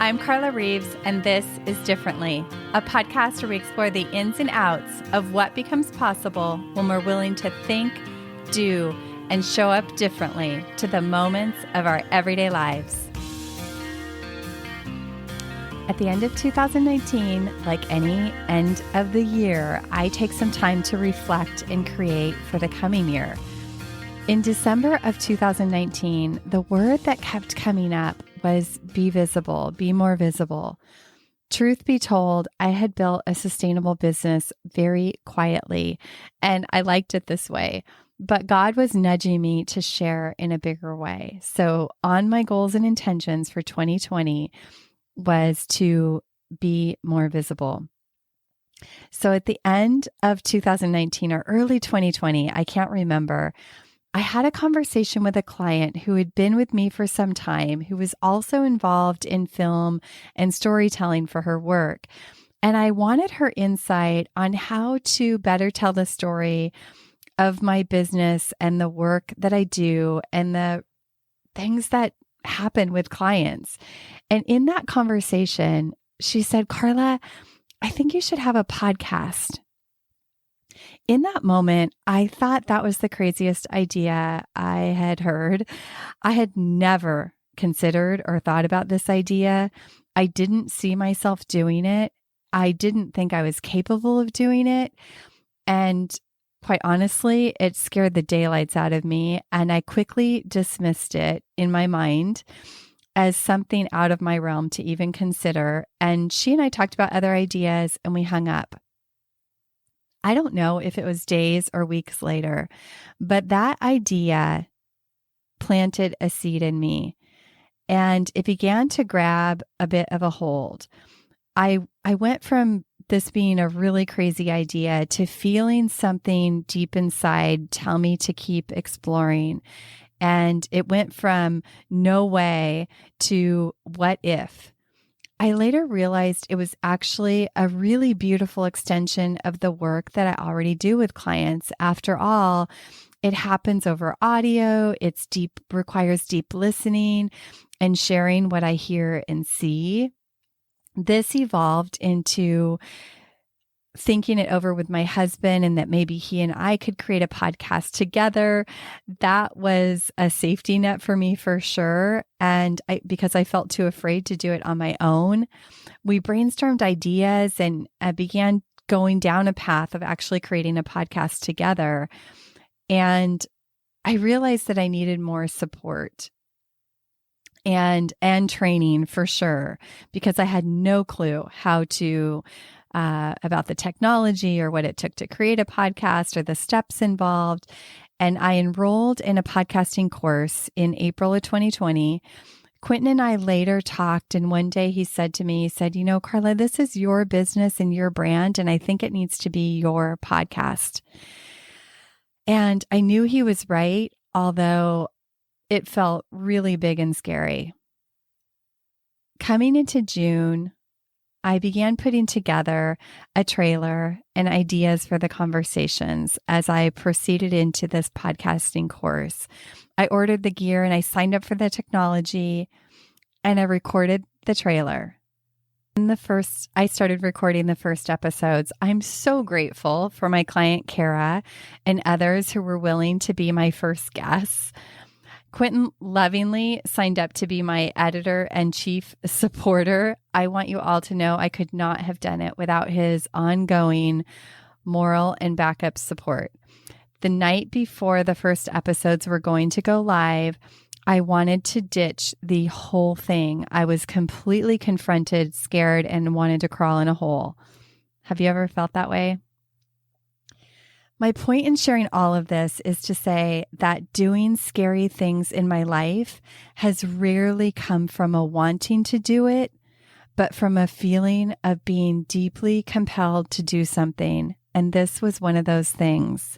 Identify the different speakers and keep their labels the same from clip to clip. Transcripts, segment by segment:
Speaker 1: I'm Carla Reeves, and this is Differently, a podcast where we explore the ins and outs of what becomes possible when we're willing to think, do, and show up differently to the moments of our everyday lives. At the end of 2019, like any end of the year, I take some time to reflect and create for the coming year. In December of 2019, the word that kept coming up was be visible, be more visible. Truth be told, I had built a sustainable business very quietly, and I liked it this way. But God was nudging me to share in a bigger way. So on my goals and intentions for 2020 was to be more visible. So at the end of 2019 or early 2020, I can't remember, I had a conversation with a client who had been with me for some time, who was also involved in film and storytelling for her work. And I wanted her insight on how to better tell the story of my business and the work that I do and the things that happen with clients. And in that conversation, she said, Carla, I think you should have a podcast. In that moment, I thought that was the craziest idea I had heard. I had never considered or thought about this idea. I didn't see myself doing it. I didn't think I was capable of doing it. And quite honestly, it scared the daylights out of me. And I quickly dismissed it in my mind as something out of my realm to even consider. And she and I talked about other ideas and we hung up. I don't know if it was days or weeks later, but that idea planted a seed in me and it began to grab a bit of a hold. I went from this being a really crazy idea to feeling something deep inside tell me to keep exploring. And it went from no way to what if. I later realized it was actually a really beautiful extension of the work that I already do with clients. After all, it happens over audio. It's deep, requires deep listening and sharing what I hear and see. This evolved into thinking it over with my husband and that maybe he and I could create a podcast together. That was a safety net for me for sure. And because I felt too afraid to do it on my own, we brainstormed ideas and began going down a path of actually creating a podcast together. And I realized that I needed more support and training for sure, because I had no clue how to about the technology or what it took to create a podcast or the steps involved. And I enrolled in a podcasting course in April of 2020. Quentin and I later talked, and one day he said to me, you know, Carla, this is your business and your brand, and I think it needs to be your podcast. And I knew he was right, although it felt really big and scary. Coming into June, I began putting together a trailer and ideas for the conversations as I proceeded into this podcasting course. I ordered the gear and I signed up for the technology and I recorded the trailer. I started recording the first episodes. I'm so grateful for my client, Kara, and others who were willing to be my first guests. Quentin lovingly signed up to be my editor and chief supporter. I want you all to know I could not have done it without his ongoing moral and backup support. The night before the first episodes were going to go live, I wanted to ditch the whole thing. I was completely confronted, scared, and wanted to crawl in a hole. Have you ever felt that way? My point in sharing all of this is to say that doing scary things in my life has rarely come from a wanting to do it, but from a feeling of being deeply compelled to do something. And this was one of those things.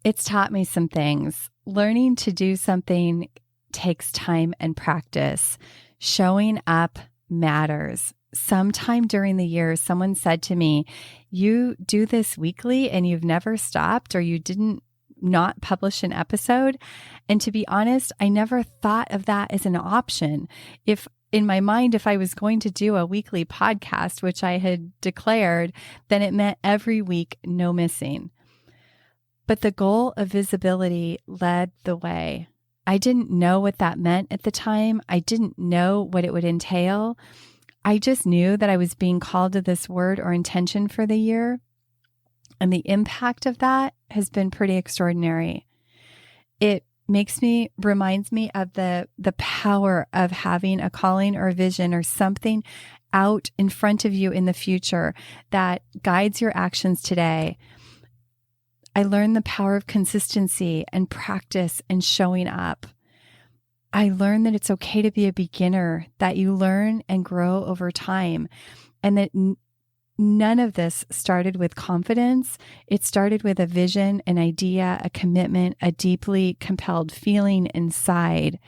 Speaker 1: It's taught me some things. Learning to do something takes time and practice. Showing up matters. Sometime during the year, someone said to me, you do this weekly and you've never stopped, or you didn't not publish an episode. And to be honest, I never thought of that as an option. If in my mind, if I was going to do a weekly podcast, which I had declared, then it meant every week, no missing. But the goal of visibility led the way. I didn't know what that meant at the time. I didn't know what it would entail. I just knew that I was being called to this word or intention for the year. And the impact of that has been pretty extraordinary. It reminds me of the power of having a calling or a vision or something out in front of you in the future that guides your actions today. I learned the power of consistency and practice and showing up. I learned that it's okay to be a beginner, that you learn and grow over time, and that none of this started with confidence. It started with a vision, an idea, a commitment, a deeply compelled feeling inside.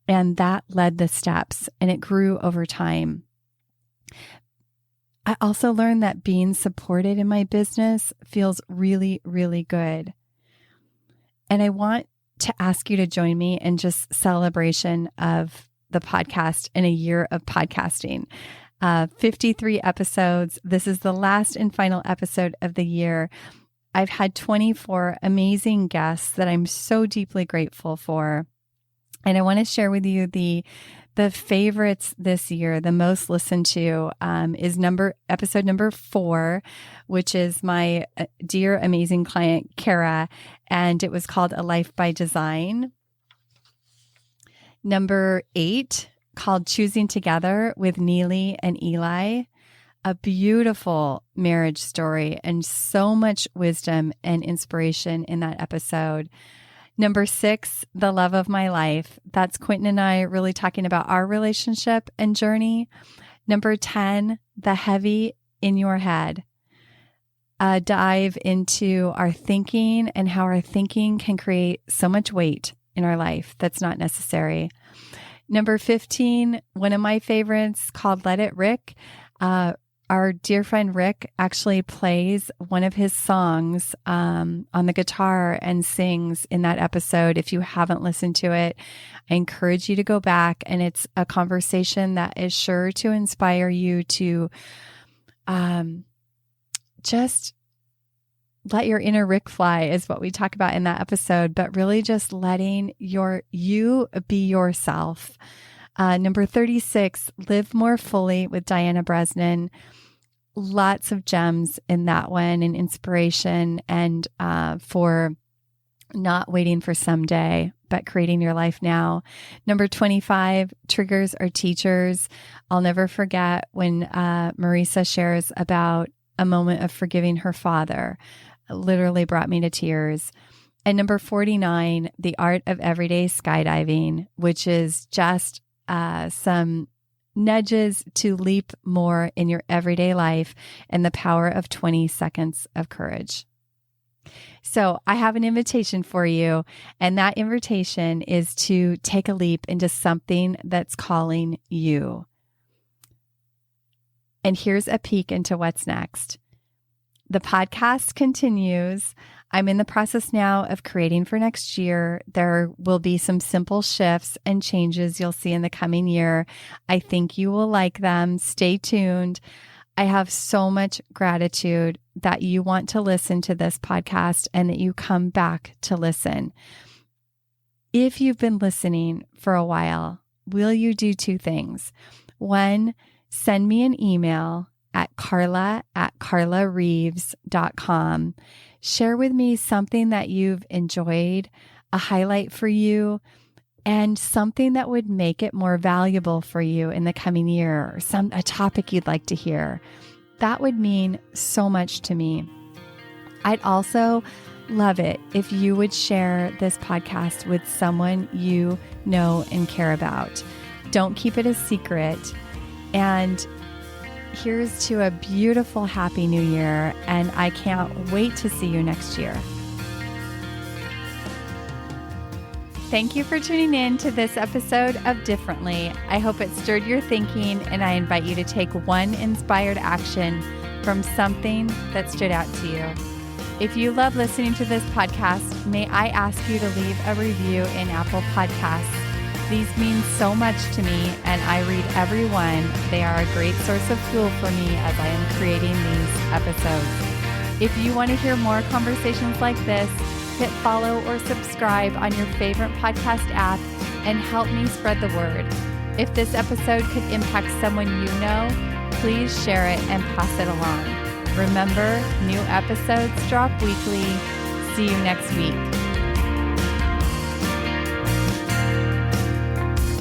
Speaker 1: And that led the steps, and it grew over time. I also learned that being supported in my business feels really, really good. And I want to ask you to join me in just celebration of the podcast in a year of podcasting. 53 episodes. This is the last and final episode of the year. I've had 24 amazing guests that I'm so deeply grateful for. And I want to share with you the favorites this year. The most listened to is episode number 4, which is my dear, amazing client, Kara, and it was called A Life by Design. Number 8, called Choosing Together with Neely and Eli. A beautiful marriage story and so much wisdom and inspiration in that episode. Number 6, The Love of My Life. That's Quentin and I really talking about our relationship and journey. Number 10, The Heavy in Your Head. A dive into our thinking and how our thinking can create so much weight in our life that's not necessary. Number 15, one of my favorites called Let It Rick. Our dear friend Rick actually plays one of his songs on the guitar and sings in that episode. If you haven't listened to it, I encourage you to go back. And it's a conversation that is sure to inspire you to just let your inner Rick fly, is what we talk about in that episode, but really just letting you be yourself. Number 36, Live More Fully with Diana Bresnan. Lots of gems in that one and inspiration and for not waiting for someday, but creating your life now. Number 25, Triggers Are Teachers. I'll never forget when Marisa shares about a moment of forgiving her father. It literally brought me to tears. And number 49, The Art of Everyday Skydiving, which is just some nudges to leap more in your everyday life and the power of 20 seconds of courage. So I have an invitation for you, and that invitation is to take a leap into something that's calling you. And here's a peek into what's next. The podcast continues. I'm in the process now of creating for next year. There will be some simple shifts and changes you'll see in the coming year. I think you will like them. Stay tuned. I have so much gratitude that you want to listen to this podcast and that you come back to listen. If you've been listening for a while, will you do 2 things? 1, send me an email at carla@carlareeves.com. Share with me something that you've enjoyed, a highlight for you, and something that would make it more valuable for you in the coming year, or a topic you'd like to hear. That would mean so much to me. I'd also love it if you would share this podcast with someone you know and care about. Don't keep it a secret. And here's to a beautiful, happy new year, and I can't wait to see you next year. Thank you for tuning in to this episode of Differently. I hope it stirred your thinking, and I invite you to take one inspired action from something that stood out to you. If you love listening to this podcast, may I ask you to leave a review in Apple Podcasts. These mean so much to me, and I read every one. They are a great source of fuel for me as I am creating these episodes. If you want to hear more conversations like this, hit follow or subscribe on your favorite podcast app and help me spread the word. If this episode could impact someone you know, please share it and pass it along. Remember, new episodes drop weekly. See you next week.